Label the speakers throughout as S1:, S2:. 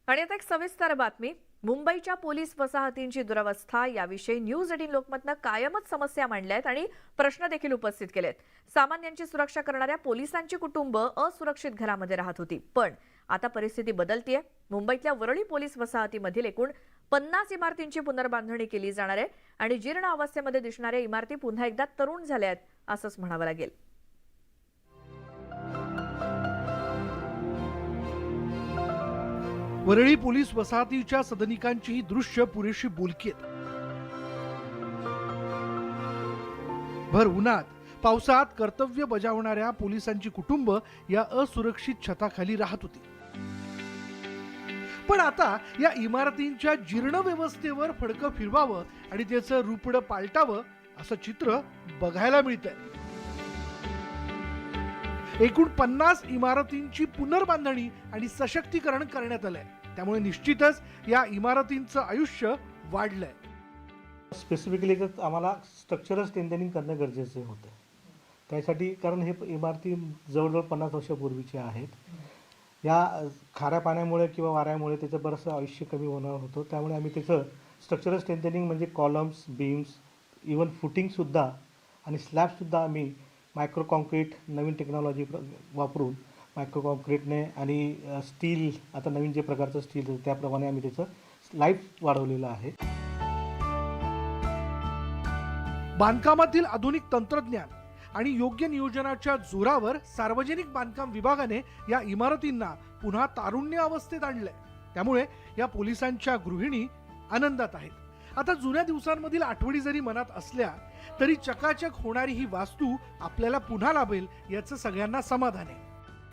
S1: आणि आता एक सविस्तर बातमी. मुंबईच्या पोलीस वसाहतींची दुरवस्था याविषयी न्यूज 18 लोकमतनं कायमच समस्या मांडल्या आहेत आणि प्रश्न देखील उपस्थित केलेत. सामान्यांची सुरक्षा करणाऱ्या पोलिसांची कुटुंब असुरक्षित घरामध्ये राहत होती, पण आता परिस्थिती बदलतीये. मुंबईतल्या वरळी पोलीस वसाहतीमधील एकूण 50 इमारतींची पुनर्बांधणी केली जाणार आहे आणि जीर्ण अवस्थेमध्ये दिसणाऱ्या इमारती पुन्हा एकदा तरुण झाल्या आहेत असंच म्हणावं लागेल.
S2: वरळी पोलीस वसाहतीच्या सदनिकांची ही दृश्य पुरेशी बोलकी आहेत. भर उन्हात पावसात कर्तव्य बजावणाऱ्या पोलिसांची कुटुंब या असुरक्षित छताखाली राहत होती. पण आता या इमारतींच्या जीर्ण व्यवस्थेवर फडकं फिरवावं आणि त्याचं रूपडं पालटावं असं चित्र बघायला मिळतंय. एकूण 50 इमारतींची पुनर्बांधणी आणि सशक्तीकरण करण्यात आलंय. त्यामुळे निश्चितच या इमारतींचं आयुष्य वाढलंय.
S3: स्पेसिफिकली आम्हाला स्ट्रक्चरल स्ट्रेंथनिंग करणं गरजेचं होतं. त्यासाठी कारण हे इमारती जवळजवळ 50 वर्षापूर्वीच्या आहेत. या खाऱ्या पाण्यामुळे किंवा वाऱ्यामुळे त्याचं बरंचसं आयुष्य कमी होणार होतं. त्यामुळे आम्ही त्याचं स्ट्रक्चरल स्ट्रेंथनिंग म्हणजे कॉलम्स, बीम्स, इवन फुटिंगसुद्धा आणि स्लॅबसुद्धा आम्ही मायक्रो कॉन्क्रीट नवीन टेक्नॉलॉजी वापरून मायक्रो कॉन्क्रीटने आणि स्टील आता नवीन जे प्रकारचं स्टील त्याप्रमाणे आम्ही त्याचं लाईफ वाढवलेलं आहे.
S2: बांधकामातील आधुनिक तंत्रज्ञान आणि योग्य नियोजनाच्या जोरावर सार्वजनिक बांधकाम विभागाने या इमारतींना पुन्हा तारुण्य अवस्थेत आणलंय. त्यामुळे या पोलिसांच्या गृहिणी आनंदात आहेत. आता जुन्या दिवसांमधील आठवणी जरी मनात असल्या तरी चकाचक होणारी ही वास्तू आपल्याला पुन्हा लाभेल याचं सगळ्यांना समाधान आहे.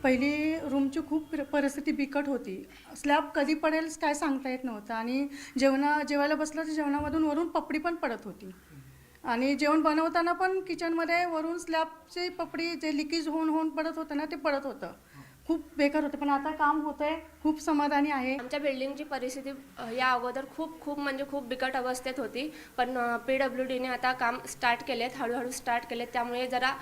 S4: पहिली रूमची खूप परिस्थिती बिकट होती. स्लॅब कधी पडेल काय सांगता येत नव्हतं आणि जेवायला बसलं तर जेवणामधून वरून पपडी पण पडत होती आणि जेवण बनवताना पण किचनमध्ये वरून स्लॅबची पपडी जे लिकेज होऊन पडत होतं ना ते पडत होतं. खूप बेकार होतं. पण आता काम होतंय, खूप समाधानी आहे.
S5: आमच्या बिल्डिंगची परिस्थिती या अगोदर खूप म्हणजे खूप बिकट अवस्थेत होती. पण PWDने आता काम स्टार्ट केलेत, हळूहळू स्टार्ट केलेत. त्यामुळे जरा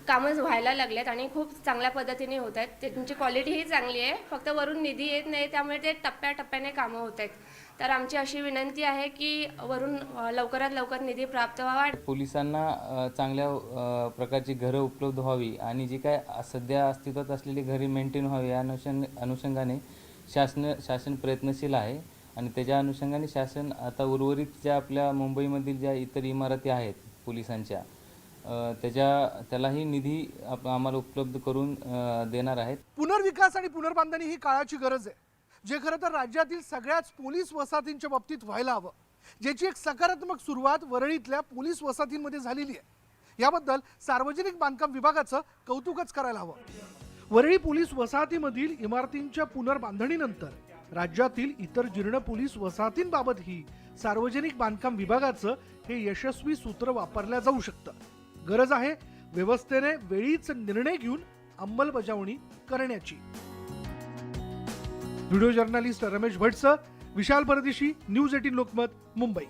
S5: कामं व्हायला लागलेत आणि खूप चांगल्या पद्धतीने होत आहेत. त्यांची क्वालिटीही चांगली आहे, फक्त वरून निधी येत नाही, त्यामुळे ते टप्प्याटप्प्याने कामं होत आहेत. तर आमची अशी विनंती आहे की वरून लवकरात लवकर निधी प्राप्त व्हावा.
S6: पोलिसांना चांगल्या प्रकारची घरं उपलब्ध व्हावी आणि जी काय सध्या अस्तित्वात असलेली घरे मेंटेन व्हावी या अनुषंगाने शासन प्रयत्नशील आहे आणि त्याच्या अनुषंगाने शासन आता उर्वरित ज्या आपल्या मुंबईमधील ज्या इतर इमारती आहेत पोलिसांच्या त्यालाही निधी आम्हाला उपलब्ध करून देणार आहेत.
S2: पुनर्विकास आणि पुनर्बांधणी ही काळाची गरज आहे, जे खरं तर राज्यातील सगळ्याच पोलीस वसाहतींच्या बाबतीत व्हायला हवं. ज्याची एक सकारात्मक सुरुवात वरळीतल्या पोलीस वसाहतींमध्ये झालेली आहे. याबद्दल सार्वजनिक बांधकाम विभागाचं कौतुकच करायला हवं. वरळी पोलीस वसाहतीमधील इमारतींच्या पुनर्बांधणीनंतर राज्यातील इतर जीर्ण पोलीस वसाहतींबाबतही सार्वजनिक बांधकाम विभागाचं हे यशस्वी सूत्र वापरलं जाऊ शकतं. गरज आहे व्यवस्थेने वेळीच निर्णय घेऊन अंमलबजावणी करण्याची. व्हिडिओ जर्नलिस्ट रमेश भटसह विशाल परदेशी, न्यूज 18 लोकमत, मुंबई.